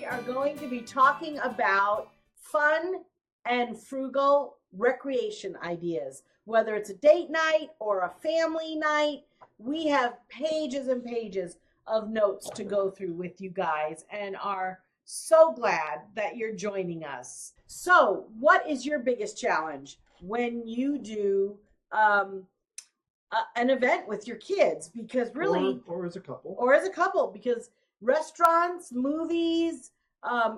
are going to be talking about fun and frugal recreation ideas. Whether it's a date night or a family night, we have pages and pages of notes to go through with you guys and are so glad that you're joining us. So, what is your biggest challenge when you do an event with your kids? Because really, or as a couple, because restaurants, movies,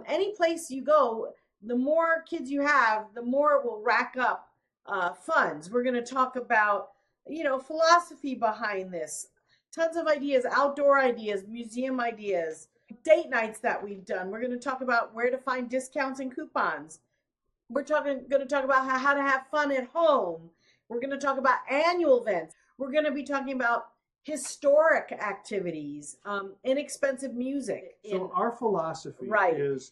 any place you go, the more kids you have, the more it will rack up funds. We're going to talk about, philosophy behind this, tons of ideas, outdoor ideas, museum ideas, date nights that we've done. We're going to talk about where to find discounts and coupons. We're going to talk about how to have fun at home. We're going to talk about annual events. We're going to be talking about historic activities, inexpensive music. So our philosophy is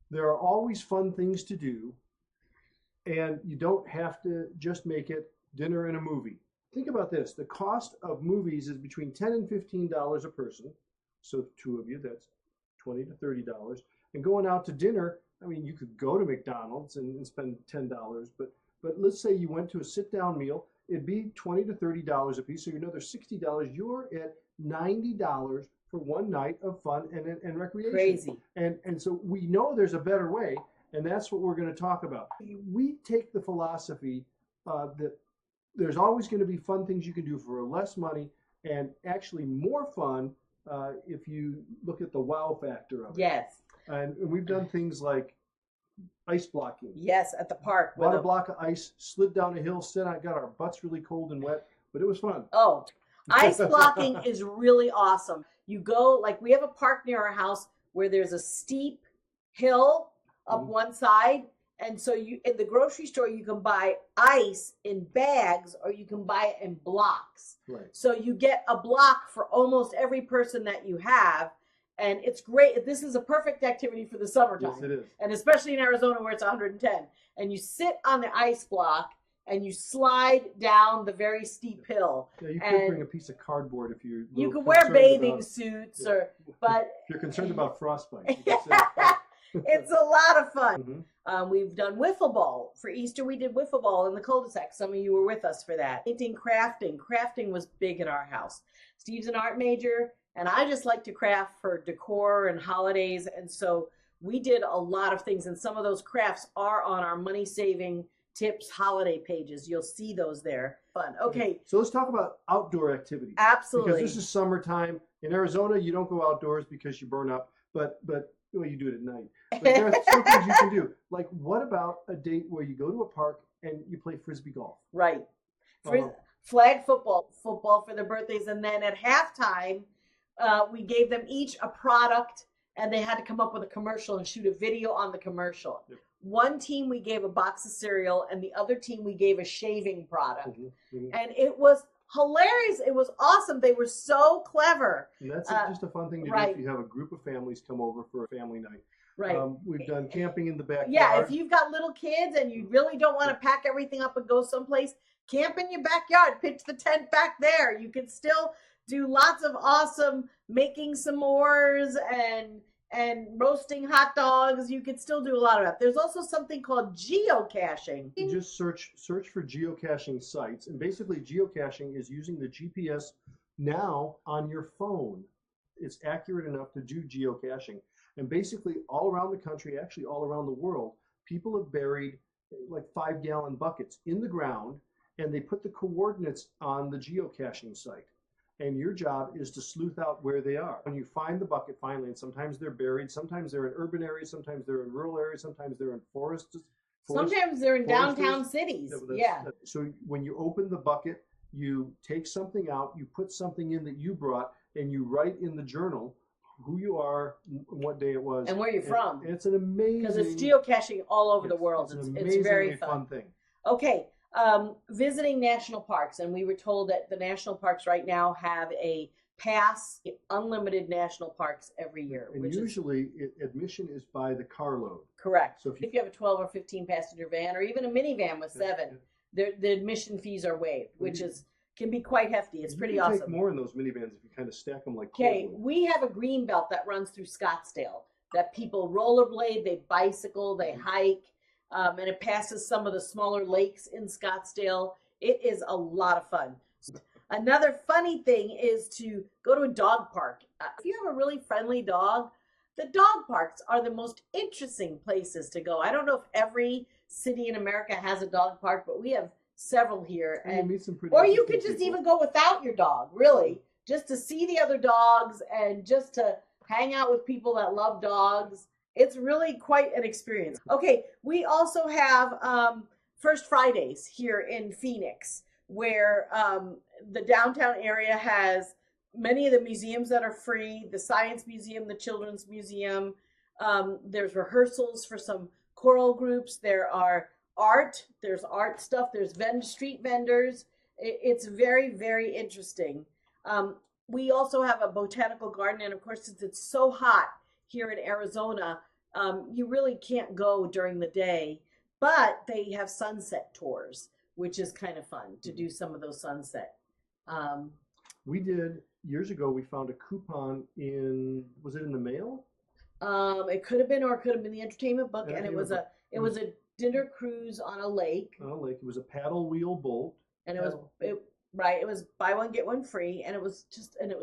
there are always fun things to do, and you don't have to just make it dinner and a movie. Think about this. The cost of movies is between $10 and $15 a person. So two of you, that's $20 to $30. And going out to dinner, I mean, you could go to McDonald's and spend $10, but let's say you went to a sit-down meal, it'd be $20 to $30 a piece, so another $60. You're at $90 for one night of fun and recreation. Crazy. And so we know there's a better way, and that's what we're going to talk about. We take the philosophy that there's always going to be fun things you can do for less money, and actually more fun if you look at the wow factor of it. Yes. And we've done things like ice blocking. Yes, at the park. Bought a block of ice, slid down a hill, got our butts really cold and wet, but it was fun. Oh, ice blocking is really awesome. You go, like we have a park near our house where there's a steep hill up one side. And so you, in the grocery store, you can buy ice in bags or you can buy it in blocks. Right. So you get a block for almost every person that you have. And it's great. This is a perfect activity for the summertime. Yes, it is. And especially in Arizona where it's 110. And you sit on the ice block and you slide down the very steep hill. Yeah, you could bring a piece of cardboard if you're. You can wear bathing suits, but if you're concerned about frostbite. It's a lot of fun. We've done wiffle ball. For Easter, we did wiffle ball in the cul-de-sac. Some of you were with us for that. Painting, crafting. Crafting was big in our house. Steve's an art major, and I just like to craft for decor and holidays. And so we did a lot of things, and some of those crafts are on our money-saving tips holiday pages. You'll see those there. Fun. Okay. So let's talk about outdoor activities. Absolutely. Because this is summertime. In Arizona, you don't go outdoors because you burn up, but well, you do it at night. But there are some things you can do. Like, what about a date where you go to a park and you play frisbee golf? Right. Flag football for their birthdays. And then at halftime, we gave them each a product and they had to come up with a commercial and shoot a video on the commercial. Yep. One team we gave a box of cereal and the other team we gave a shaving product. And it was hilarious. It was awesome. They were so clever. And that's just a fun thing to do if you have a group of families come over for a family night. Right. We've done camping in the backyard. Yeah, if you've got little kids and you really don't want to pack everything up and go someplace, camp in your backyard. Pitch the tent back there. You can still do lots of awesome making s'mores and roasting hot dogs. You can still do a lot of that. There's also something called geocaching. You just search for geocaching sites, and basically geocaching is using the GPS now on your phone. It's accurate enough to do geocaching. And basically all around the country, actually all around the world, people have buried like 5-gallon buckets in the ground, and they put the coordinates on the geocaching site. And your job is to sleuth out where they are. When you find the bucket finally, and sometimes they're buried, sometimes they're in urban areas, sometimes they're in rural areas, sometimes they're in forests. Sometimes they're in downtown cities. Yeah. So when you open the bucket, you take something out, you put something in that you brought, and you write in the journal who you are, what day it was, and where you're from. And it's an amazing, because it's geocaching all over the world. It's very fun thing. Okay. Visiting national parks, and we were told that the national parks right now have a pass, unlimited national parks every year. And usually admission is by the carload. Correct. So if you have a 12 or 15 passenger van or even a minivan with 7, the admission fees are waived, which can be quite hefty. It's pretty awesome. Take more in those minivans if you kind of stack them like Okay, we have a green belt that runs through Scottsdale. that people rollerblade, they bicycle, they hike, and it passes some of the smaller lakes in Scottsdale. It is a lot of fun. Another funny thing is to go to a dog park. If you have a really friendly dog, the dog parks are the most interesting places to go. I don't know if every city in America has a dog park, but we have several here. And you meet some pretty or you could just people. even go without your dog, really, just to see the other dogs and just to hang out with people that love dogs. It's really quite an experience. Okay, we also have First Fridays here in Phoenix, where the downtown area has many of the museums that are free, the Science Museum, the Children's Museum. There's rehearsals for some choral groups. There's art stuff. There's street vendors. It's very, very interesting. We also have a botanical garden. And of course, since it's so hot here in Arizona, you really can't go during the day, but they have sunset tours, which is kind of fun to do some of those sunset. We did years ago. We found a coupon was it in the mail? It could have been, or it could have been the entertainment book, and it was a dinner cruise on a lake. On a lake, it was a paddle wheel boat, and it was buy one get one free, and it was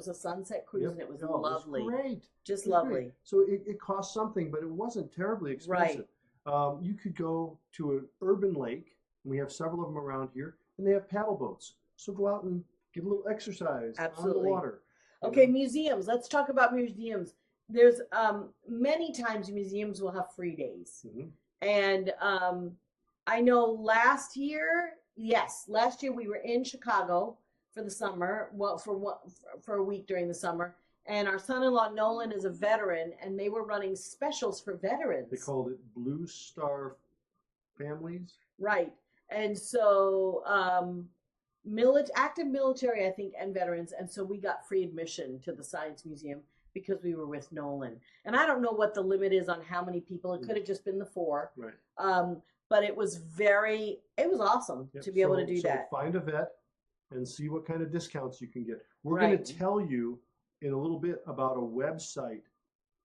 a sunset cruise, and it was lovely. It was great, just lovely. Great. So it cost something, but it wasn't terribly expensive. Right. You could go to an urban lake. We have several of them around here, and they have paddle boats. So go out and get a little exercise on the water. Okay, museums. Let's talk about museums. There's many times museums will have free days. Mm-hmm. And I know last year we were in Chicago for the summer, for a week during the summer. And our son-in-law Nolan is a veteran, and they were running specials for veterans. They called it Blue Star Families. Right. And so active military, I think, and veterans. And so we got free admission to the Science Museum because we were with Nolan. And I don't know what the limit is on how many people. It could have just been the 4. Right. But it was awesome to be able to do that. Find a vet and see what kind of discounts you can get. We're going to tell you in a little bit about a website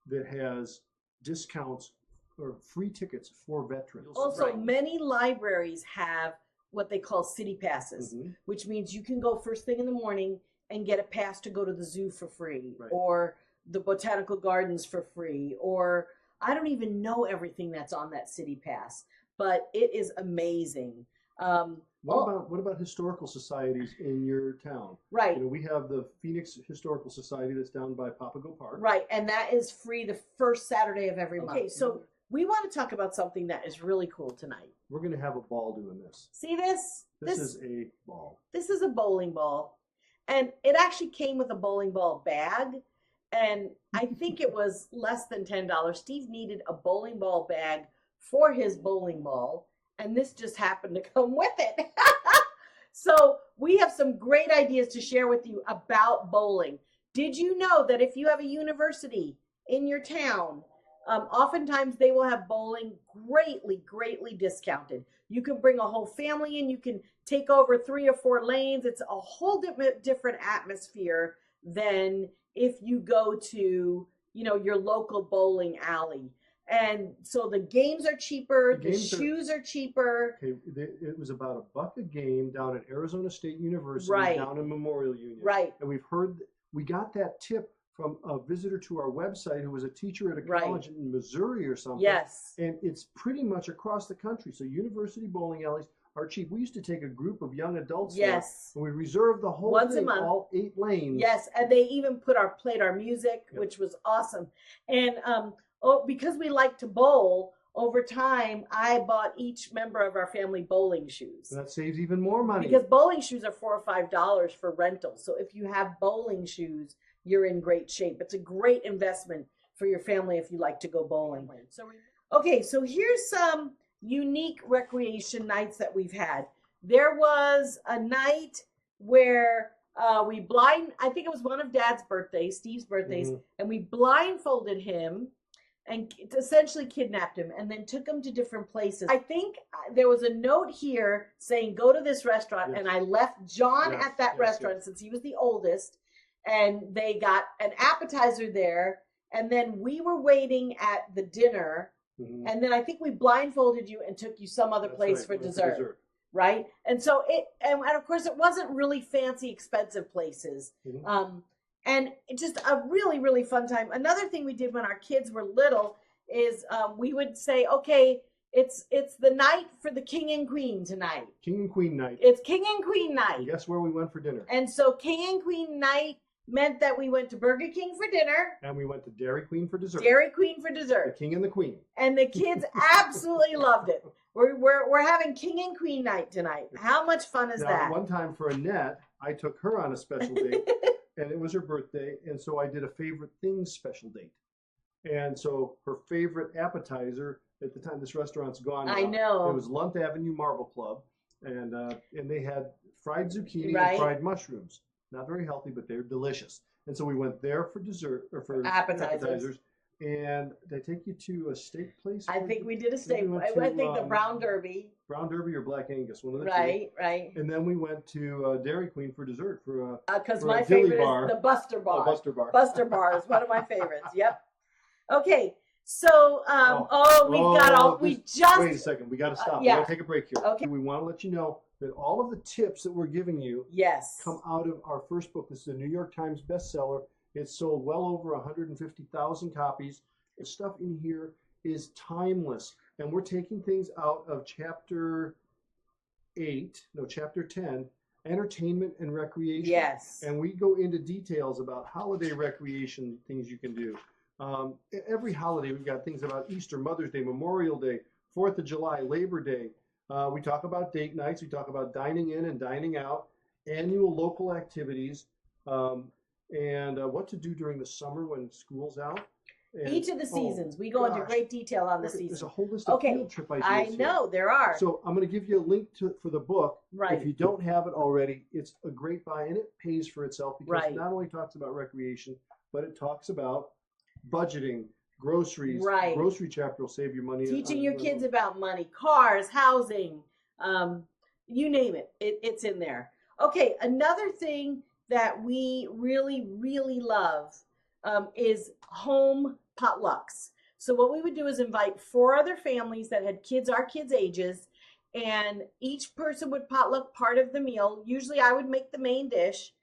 that has discounts or free tickets for veterans. Also, many libraries have what they call city passes, which means you can go first thing in the morning and get a pass to go to the zoo for free, or the botanical gardens for free, or I don't even know everything that's on that city pass, but it is amazing. What about historical societies in your town? Right. We have the Phoenix Historical Society that's down by Papago Park. Right, and that is free the first Saturday of every month. Okay, so we want to talk about something that is really cool tonight. We're going to have a ball doing this. See this? This is a ball. This is a bowling ball. And it actually came with a bowling ball bag. And I think it was less than $10. Steve needed a bowling ball bag for his bowling ball. And this just happened to come with it. So we have some great ideas to share with you about bowling. Did you know that if you have a university in your town, oftentimes they will have bowling greatly discounted. You can bring a whole family in. You can take over 3 or 4 lanes. It's a whole different atmosphere than if you go to, your local bowling alley. And so the games are cheaper. The shoes are cheaper. Okay, it was about $1 a game down at Arizona State University, down in Memorial Union. Right. And we got that tip from a visitor to our website who was a teacher at a college in Missouri or something. Yes. And it's pretty much across the country. So university bowling alleys are cheap. We used to take a group of young adults there, and we reserved the whole once thing, a month, all 8 lanes. Yes, and they even played our music, which was awesome. And because we like to bowl, over time, I bought each member of our family bowling shoes. And that saves even more money. Because bowling shoes are $4 or $5 for rental. So if you have bowling shoes, you're in great shape. It's a great investment for your family if you like to go bowling. Okay, so here's some unique recreation nights that we've had. There was a night where I think it was one of Dad's birthdays, Steve's birthdays, and we blindfolded him and essentially kidnapped him and then took him to different places. I think there was a note here saying, go to this restaurant, and I left John at that restaurant since he was the oldest, and they got an appetizer there, and then we were waiting at the dinner, and then I think we blindfolded you and took you some other place for dessert. Right? And so and of course it wasn't really fancy, expensive places. And just a really, really fun time. Another thing we did when our kids were little is we would say, okay, it's the night for the king and queen tonight. King and queen night. It's king and queen night. And guess where we went for dinner? And so king and queen night meant that we went to Burger King for dinner. And we went to Dairy Queen for dessert. Dairy Queen for dessert. The king and the queen. And the kids absolutely loved it. We're having king and queen night tonight. How much fun is that? One time for Annette, I took her on a special date, and it was her birthday, and so I did a favorite things special date. And so her favorite appetizer at the time, this restaurant's gone now. I know. It was Lunt Avenue Marble Club, and they had fried zucchini and fried mushrooms. Not very healthy, but they're delicious. And so we went there for dessert or for appetizers. And they take you to a steak place? I think we did a steak. I think the Brown Derby. Brown Derby or Black Angus, one of the two. Right. And then we went to Dairy Queen for dessert for because my favorite is the Buster Bar. Buster Bar. Buster Bar is one of my favorites. Yep. Okay. So we just wait a second. We got to stop. Yeah. We got to take a break here. Okay. We want to let you know that all of the tips that we're giving you come out of our first book. This is a New York Times bestseller. It's sold well over 150,000 copies. The stuff in here is timeless. And we're taking things out of chapter 10, entertainment and recreation. Yes. And we go into details about holiday recreation, things you can do. Every holiday, we've got things about Easter, Mother's Day, Memorial Day, 4th of July, Labor Day. We talk about date nights. We talk about dining in and dining out, annual local activities, and what to do during the summer when school's out. And, each of the seasons. We go into great detail on the season. There's a whole list of field trip ideas. I know, there are. So I'm going to give you a link for the book. Right. If you don't have it already, it's a great buy, and it pays for itself because it not only talks about recreation, but it talks about budgeting, groceries. Right. Grocery chapter will save you money. Teaching your kids about money, cars, housing, you name it. It's in there. Okay, another thing that we really, really love is home potlucks. So what we would do is invite 4 other families that had kids our kids' ages, and each person would potluck part of the meal. Usually I would make the main dish,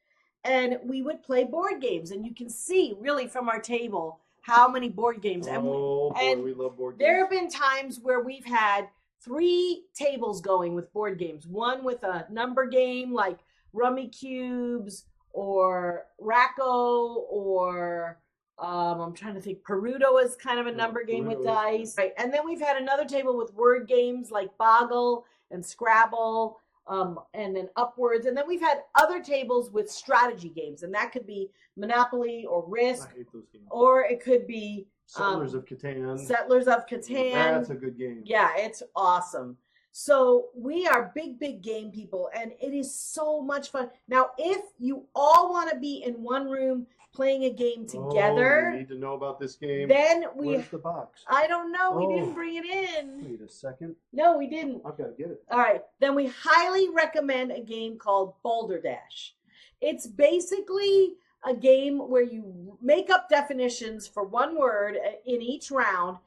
and we would play board games. And you can see really from our table how many board games. We love board games. There have been times where we've had 3 tables going with board games. One with a number game like Rummy Cubes or Racco, or I'm trying to think, Perudo is kind of a number game with dice. Right. And then we've had another table with word games like Boggle and Scrabble, and then Upwards. And then we've had other tables with strategy games, and that could be Monopoly or Risk. I hate those games. Or it could be Settlers of Catan. Settlers of Catan. That's a good game. Yeah, it's awesome. So we are big, big game people, and it is so much fun. Now, if you all want to be in one room playing a game together, you need to know about this game. Then where's the box? I don't know. We didn't bring it in. Wait a second. No, we didn't. I've got to get it. All right. Then we highly recommend a game called Boulder Dash. It's basically a game where you make up definitions for one word in each round,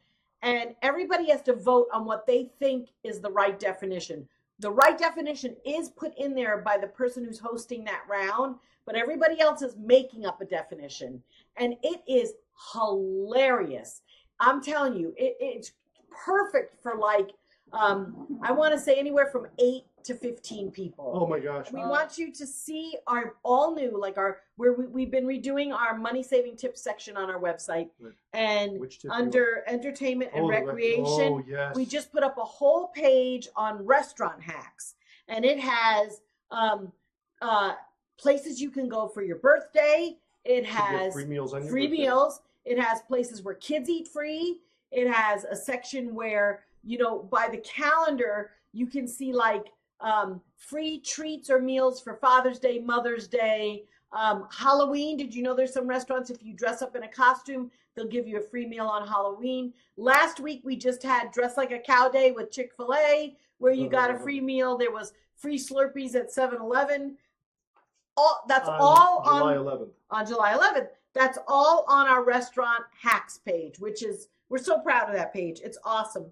and everybody has to vote on what they think is the right definition. The right definition is put in there by the person who's hosting that round, but everybody else is making up a definition. And it is hilarious. I'm telling you, it's perfect for I want to say anywhere from 8 to 15 people. Oh my gosh. We want you to see our all new, we've been redoing our money saving tips section on our website. And under entertainment and recreation, yes. We just put up a whole page on restaurant hacks. And it has places you can go for your birthday. It has free meals on your free birthday. meals. It has places where kids eat free. It has a section where, by the calendar, you can see free treats or meals for Father's Day, Mother's Day, Halloween. Did you know there's some restaurants, if you dress up in a costume, they'll give you a free meal on Halloween. Last week, we just had Dress Like a Cow Day with Chick-fil-A, where you got a free meal. There was free Slurpees at 7-Eleven. all July 11th. On July 11th. That's all on our restaurant hacks page, which is, we're so proud of that page. It's awesome.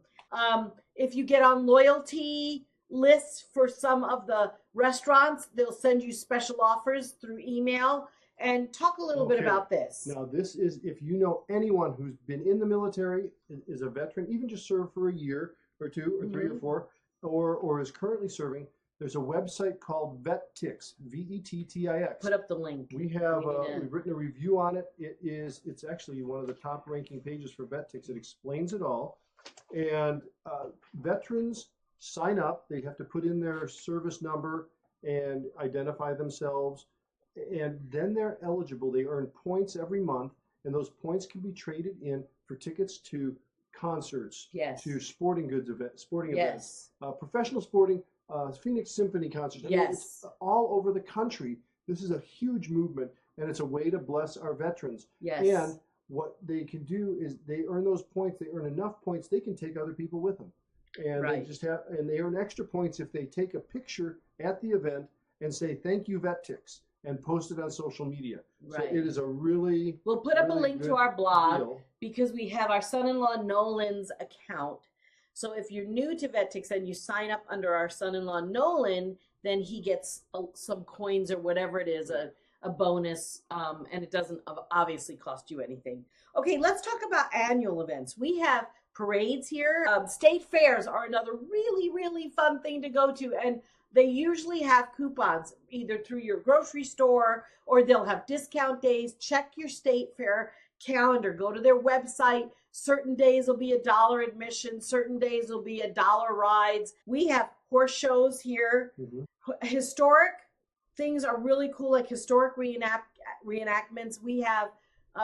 If you get on loyalty lists for some of the restaurants, they'll send you special offers through email. And talk a little bit about this. Now, this is, if you know anyone who's been in the military, is a veteran, even just served for a year or two or three or four, or is currently serving, there's a website called VetTix, VETTIX. Put up the link. We have we've written a review on it. It's actually one of the top ranking pages for VetTix. It explains it all. And veterans sign up. They have to put in their service number and identify themselves. And then they're eligible. They earn points every month, and those points can be traded in for tickets to concerts, to sporting events, professional sporting, Phoenix Symphony concerts. I mean, it's all over the country. This is a huge movement, and it's a way to bless our veterans. And what they can do is they earn those points. They earn enough points they can take other people with them, and they just have, and they earn extra points if they take a picture at the event and say thank you VetTix, and post it on social media. So it is a really, we'll put up a link to our blog because we have our son-in-law Nolan's account. So if you're new to VetTix and you sign up under our son-in-law Nolan, then he gets some coins or whatever it is, a bonus, and it doesn't obviously cost you anything. Okay, let's talk about annual events. We have parades here. State fairs are another really, really fun thing to go to, and they usually have coupons either through your grocery store or they'll have discount days. Check your state fair calendar. Go to their website. Certain days will be $1 admission. Certain days will be $1 rides. We have horse shows here. Historic things are really cool, like historic reenactments. We have,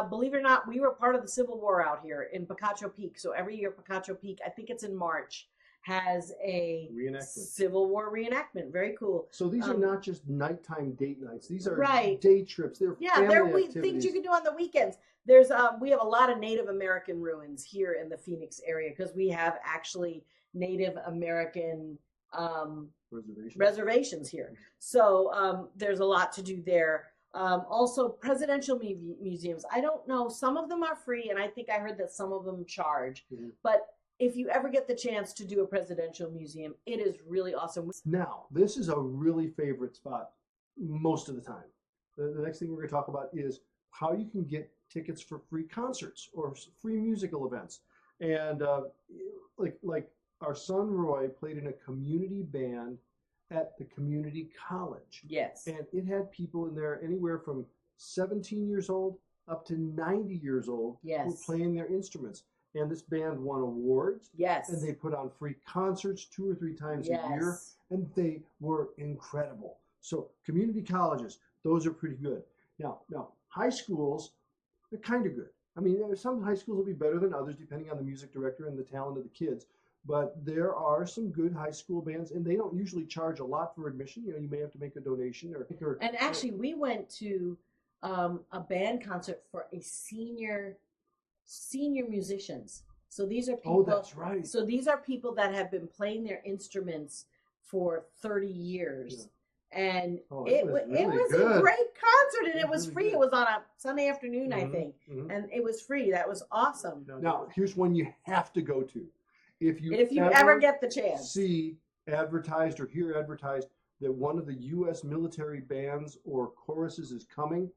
believe it or not, we were part of the Civil War out here in Picacho Peak. So every year, Picacho Peak, I think it's in March, has a Civil War reenactment. Very cool. So these are not just nighttime date nights. These are day trips. They're family activities. Things you can do on the weekends. There's we have a lot of Native American ruins here in the Phoenix area because we have actually Native American reservations here. So there's a lot to do there. Also, presidential museums. I don't know. Some of them are free, and I think I heard that some of them charge. But if you ever get the chance to do a presidential museum, it is really awesome. Now, this is a really favorite spot most of the time. The next thing we're going to talk about is how you can get tickets for free concerts or free musical events. And like our son Roy played in a community band at the community college. And it had people in there anywhere from 17 years old up to 90 years old who were playing their instruments. And this band won awards. And they put on free concerts 2 or 3 times a year. And they were incredible. So community colleges, those are pretty good. Now high schools, they're kind of good. I mean, some high schools will be better than others depending on the music director and the talent of the kids. But there are some good high school bands, and they don't usually charge a lot for admission. You know, you may have to make a donation or. And actually, we went to a band concert for a senior musicians. So these are people. Oh, that's right. So these are people that have been playing their instruments for 30 years. And it was a great concert, and it was free. It was on a Sunday afternoon, I think, and it was free. That was awesome. Now, here's one you have to go to. If you ever get the chance, see advertised or hear advertised that one of the U.S. military bands or choruses is coming,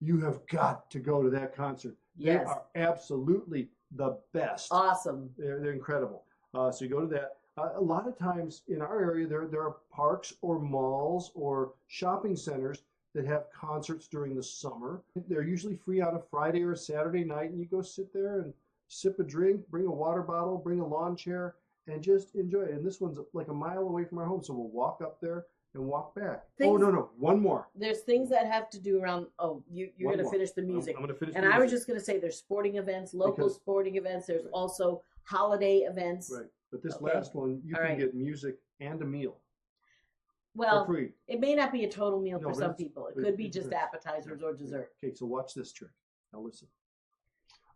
you have got to go to that concert. They are absolutely the best. Awesome. They're incredible. So you go to that. A lot of times in our area, there are parks or malls or shopping centers that have concerts during the summer. They're usually free on a Friday or a Saturday night, and you go sit there and sip a drink, bring a water bottle, bring a lawn chair, and just enjoy it. And this one's like a mile away from our home, so we'll walk up there and walk back. One more. There's things that have to do around, you're going to finish the music. I'm going to finish and I was just going to say there's sporting events, local sporting events. There's also holiday events. Right. But this last one, you can get music and a meal. Well, for free. It may not be a total meal for some people. It could be just appetizers or dessert. Okay, so watch this trick. Now listen.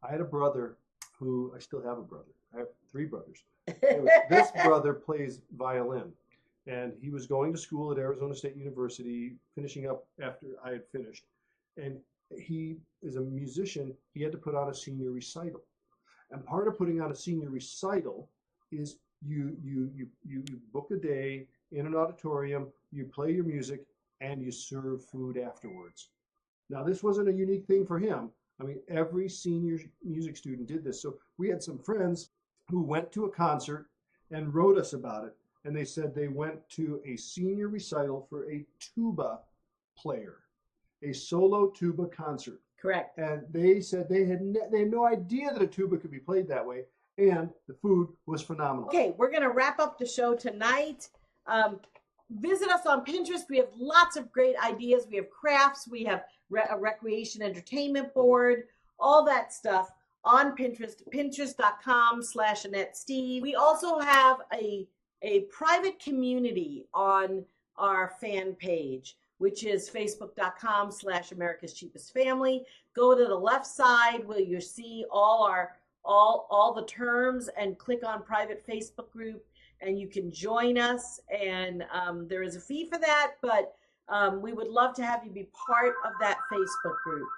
I had a brother I still have a brother. I have 3 brothers. This brother plays violin. and he was going to school at Arizona State University, finishing up after I had finished. And he is a musician. He had to put on a senior recital. And part of putting on a senior recital is you book a day in an auditorium, you play your music, and you serve food afterwards. Now, this wasn't a unique thing for him. I mean, every senior music student did this. So we had some friends who went to a concert and wrote us about it. And they said they went to a senior recital for a tuba player, a solo tuba concert. Correct. And they said they had no idea that a tuba could be played that way. And the food was phenomenal. Okay, we're going to wrap up the show tonight. Visit us on Pinterest. We have lots of great ideas. We have crafts. We have a recreation entertainment board, all that stuff on Pinterest, pinterest.com/Annette Steve. We also have a private community on our fan page, which is facebook.com/America's Cheapest Family. Go to the left side where you see all the terms and click on private Facebook group, and you can join us. And there is a fee for that, but we would love to have you be part of that Facebook group.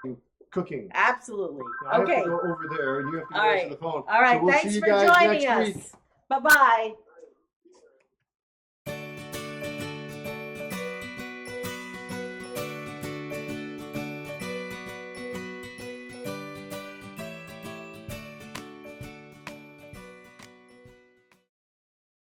Cooking. Absolutely. Now, okay. I have to go over there, and you have to go All right. to the phone. All right. So we'll Thanks see you for guys joining next us. week. Bye-bye.